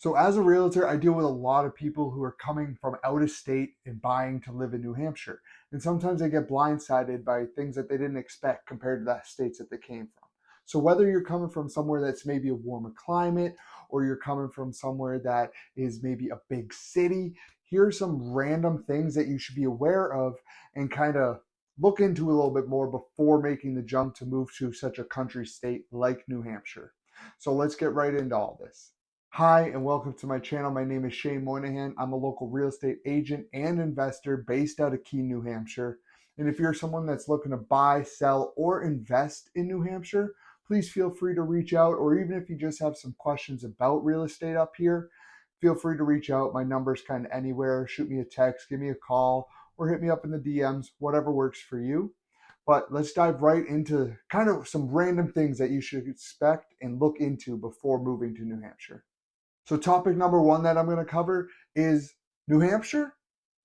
So as a realtor, I deal with a lot of people who are coming from out of state and buying to live in New Hampshire. And sometimes they get blindsided by things that they didn't expect compared to the states that they came from. So whether you're coming from somewhere that's maybe a warmer climate or you're coming from somewhere that is maybe a big city, here are some random things that you should be aware of and kind of look into a little bit more before making the jump to move to such a country state like New Hampshire. So let's get right into all this. Hi, and welcome to my channel. My name is Moynihan. I'm a local real estate agent and investor based out of Keene, New Hampshire. And if you're someone that's looking to buy, sell, or invest in New Hampshire, please feel free to reach out. Or even if you just have some questions about real estate up here, feel free to reach out. My number's kind of anywhere. Shoot me a text, give me a call, or hit me up in the DMs, whatever works for you. But let's dive right into kind of some random things that you should expect and look into before moving to New Hampshire. So topic number one that I'm going to cover is New Hampshire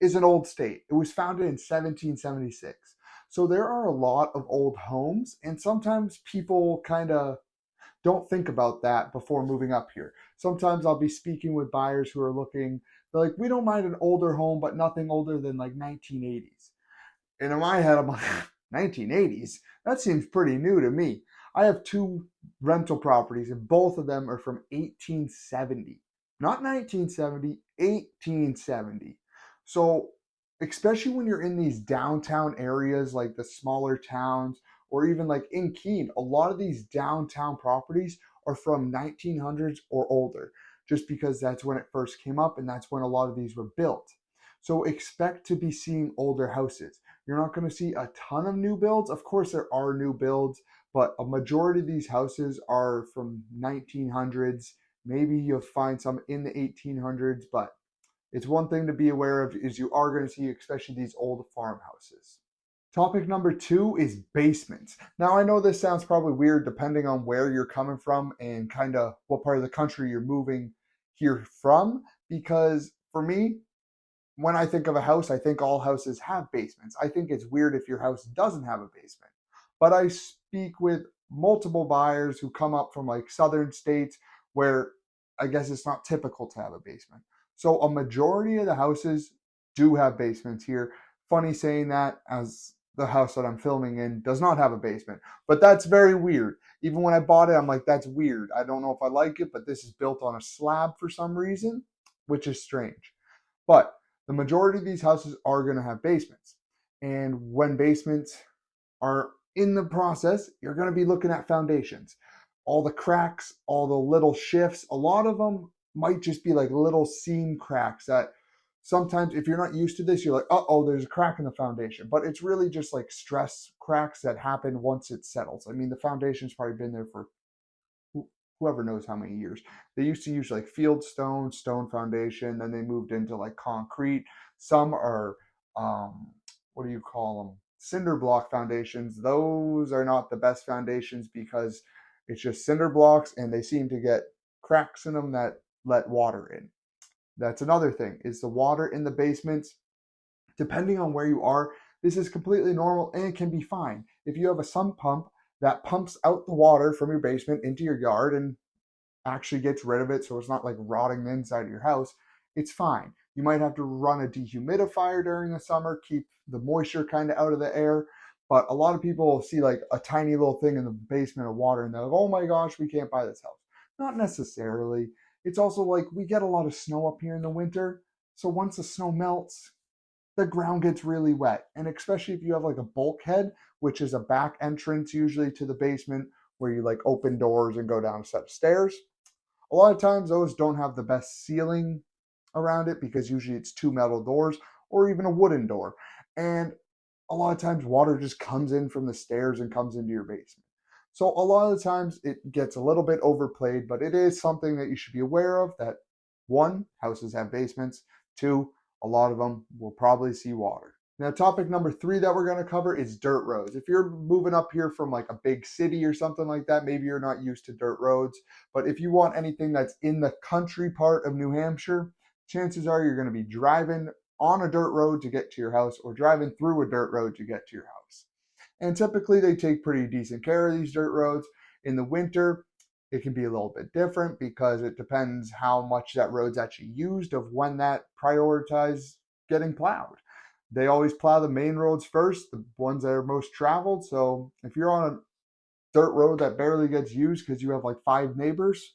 is an old state. It was founded in 1776. So there are a lot of old homes, and sometimes people kind of don't think about that before moving up here. Sometimes I'll be speaking with buyers who are looking, they're like, we don't mind an older home, but nothing older than like 1980s. And in my head, I'm like, 1980s? That seems pretty new to me. I have two rental properties, and both of them are from 1870. Not 1970, 1870. So, especially when you're in these downtown areas like the smaller towns, or even like in Keene, a lot of these downtown properties are from 1900s or older, just because that's when it first came up and that's when a lot of these were built. So expect to be seeing older houses. You're not going to see a ton of new builds. Of course, there are new builds, but a majority of these houses are from 1900s. Maybe you'll find some in the 1800s, but it's one thing to be aware of is you are going to see especially these old farmhouses. Topic number two is basements. Now, I know this sounds probably weird depending on where you're coming from and kind of what part of the country you're moving here from, because for me, when I think of a house, I think all houses have basements. I think it's weird if your house doesn't have a basement. But I speak with multiple buyers who come up from like southern states where I guess it's not typical to have a basement. So a majority of the houses do have basements here. Funny saying that, as the house that I'm filming in does not have a basement. But that's very weird. Even when I bought it, I'm like, that's weird. I don't know if I like it, but this is built on a slab for some reason, which is strange. But the majority of these houses are going to have basements. And when basements are in the process, you're going to be looking at foundations. All the cracks, all the little shifts, a lot of them might just be like little seam cracks that sometimes if you're not used to this, you're like, uh-oh, there's a crack in the foundation. But it's really just like stress cracks that happen once it settles. I mean, the foundation's probably been there for whoever knows how many years. They used to use like field stone, stone foundation, then they moved into like concrete. Some are, what do you call them? Cinder block foundations. Those are not the best foundations because it's just cinder blocks and they seem to get cracks in them that let water in. That's another thing, is the water in the basements, depending on where you are, this is completely normal and it can be fine. If you have a sump pump that pumps out the water from your basement into your yard and actually gets rid of it so it's not like rotting the inside of your house, it's fine. You might have to run a dehumidifier during the summer, keep the moisture kind of out of the air. But a lot of people will see like a tiny little thing in the basement of water and they're like, oh my gosh, we can't buy this house. Not necessarily. It's also like we get a lot of snow up here in the winter. So once the snow melts, the ground gets really wet. And especially if you have like a bulkhead, which is a back entrance usually to the basement where you like open doors and go down a set of stairs. A lot of times those don't have the best ceiling around it because usually it's two metal doors or even a wooden door. And a lot of times water just comes in from the stairs and comes into your basement. So a lot of the times it gets a little bit overplayed, but it is something that you should be aware of, that one, houses have basements. Two, a lot of them will probably see water. Now, topic number three that we're going to cover is dirt roads. If you're moving up here from like a big city or something like that, maybe you're not used to dirt roads. But if you want anything that's in the country part of New Hampshire, chances are you're going to be driving on a dirt road to get to your house or driving through a dirt road to get to your house. And typically they take pretty decent care of these dirt roads. In the winter, It can be a little bit different because it depends how much that road's actually used of when that prioritize getting plowed. They always plow the main roads first, the ones that are most traveled. So if you're on a dirt road that barely gets used because you have like 5 neighbors,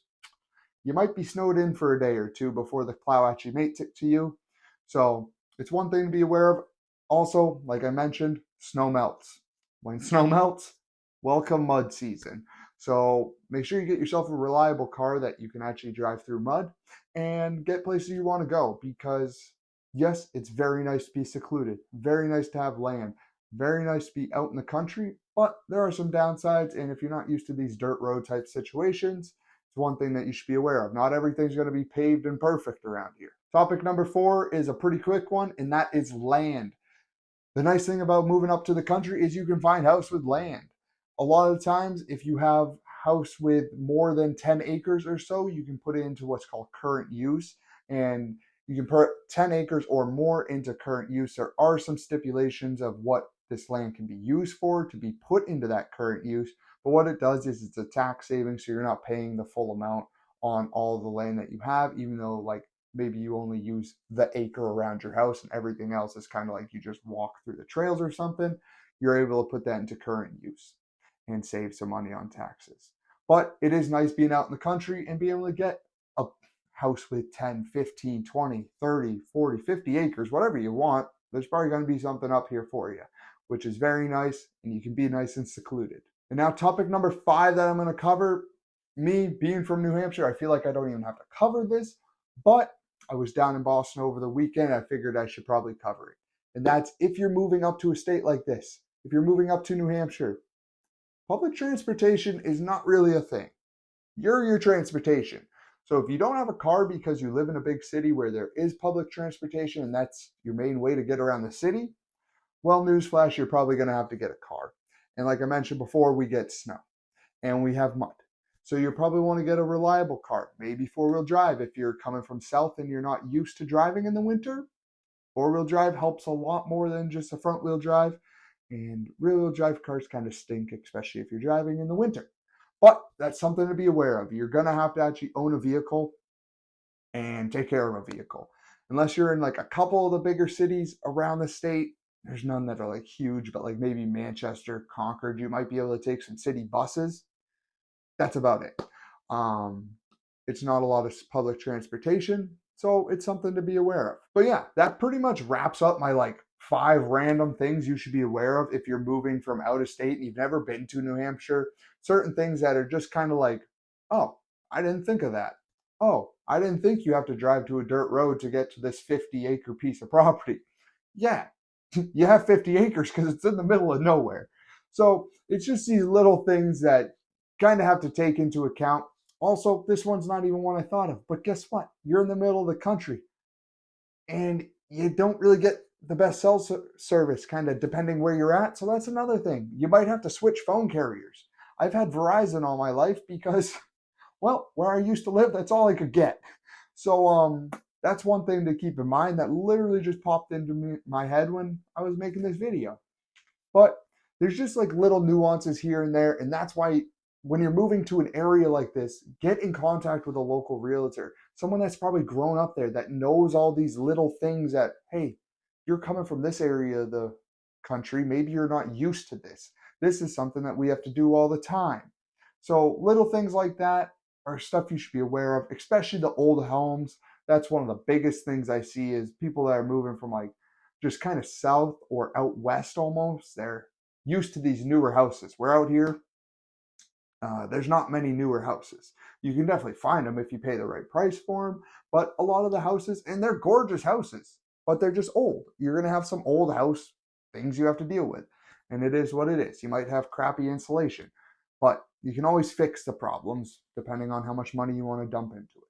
you might be snowed in for a day or two before the plow actually makes it to you. So it's one thing to be aware of. Also, like I mentioned, snow melts. When snow melts, welcome mud season. So make sure you get yourself a reliable car that you can actually drive through mud and get places you want to go, because yes, it's very nice to be secluded, very nice to have land, very nice to be out in the country, but there are some downsides. And if you're not used to these dirt road type situations, it's one thing that you should be aware of. Not everything's going to be paved and perfect around here. Topic number 4 is a pretty quick one, and that is land. The nice thing about moving up to the country is you can find house with land. A lot of the times, if you have house with more than 10 acres or so, you can put it into what's called current use, and you can put 10 acres or more into current use. There are some stipulations of what this land can be used for to be put into that current use, but what it does is it's a tax saving, so you're not paying the full amount on all the land that you have, even though like maybe you only use the acre around your house and everything else is kind of like you just walk through the trails or something. You're able to put that into current use and save some money on taxes. But it is nice being out in the country and being able to get a house with 10, 15, 20, 30, 40, 50 acres, whatever you want. There's probably going to be something up here for you, which is very nice, and you can be nice and secluded. And now topic number 5 that I'm going to cover, me being from New Hampshire, I feel like I don't even have to cover this, but I was down in Boston over the weekend. I figured I should probably cover it. And that's if you're moving up to a state like this, if you're moving up to New Hampshire, public transportation is not really a thing. You're your transportation. So if you don't have a car because you live in a big city where there is public transportation and that's your main way to get around the city, well, newsflash, you're probably going to have to get a car. And like I mentioned before, we get snow and we have mud. So you probably want to get a reliable car, maybe 4-wheel drive. If you're coming from south and you're not used to driving in the winter, 4-wheel drive helps a lot more than just a front-wheel drive. And rear-wheel drive cars kind of stink, especially if you're driving in the winter. But that's something to be aware of. You're going to have to actually own a vehicle and take care of a vehicle. Unless you're in like a couple of the bigger cities around the state, there's none that are like huge, but like maybe Manchester, Concord, you might be able to take some city buses. That's about it. It's not a lot of public transportation, so it's something to be aware of. But yeah, that pretty much wraps up my like 5 random things you should be aware of if you're moving from out of state and you've never been to New Hampshire. Certain things that are just kind of like, oh, I didn't think of that. Oh, I didn't think you have to drive to a dirt road to get to this 50-acre piece of property. Yeah, you have 50 acres because it's in the middle of nowhere. So it's just these little things that kind of have to take into account. Also, this one's not even one I thought of, but guess what? You're in the middle of the country and you don't really get the best cell service kind of depending where you're at. So that's another thing. You might have to switch phone carriers. I've had Verizon all my life because, well, where I used to live, that's all I could get. So that's one thing to keep in mind that literally just popped into my head when I was making this video. But there's just like little nuances here and there, and that's why when you're moving to an area like this, get in contact with a local realtor, someone that's probably grown up there that knows all these little things that, hey, you're coming from this area of the country, maybe you're not used to this. This is something that we have to do all the time. So little things like that are stuff you should be aware of, especially the old homes. That's one of the biggest things I see is people that are moving from like just kind of south or out west almost. They're used to these newer houses. We're out here. There's not many newer houses. You can definitely find them if you pay the right price for them, but a lot of the houses, and they're gorgeous houses, but they're just old. You're going to have some old house things you have to deal with, and it is what it is. You might have crappy insulation, but you can always fix the problems depending on how much money you want to dump into it.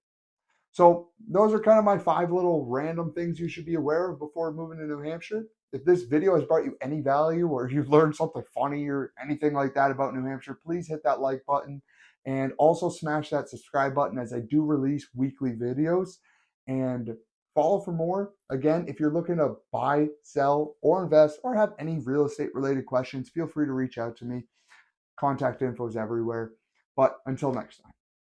So those are kind of my 5 little random things you should be aware of before moving to New Hampshire. If this video has brought you any value or you've learned something funny or anything like that about New Hampshire, please hit that like button and also smash that subscribe button as I do release weekly videos, and follow for more. Again, if you're looking to buy, sell, or invest or have any real estate related questions, feel free to reach out to me. Contact info is everywhere. But until next time.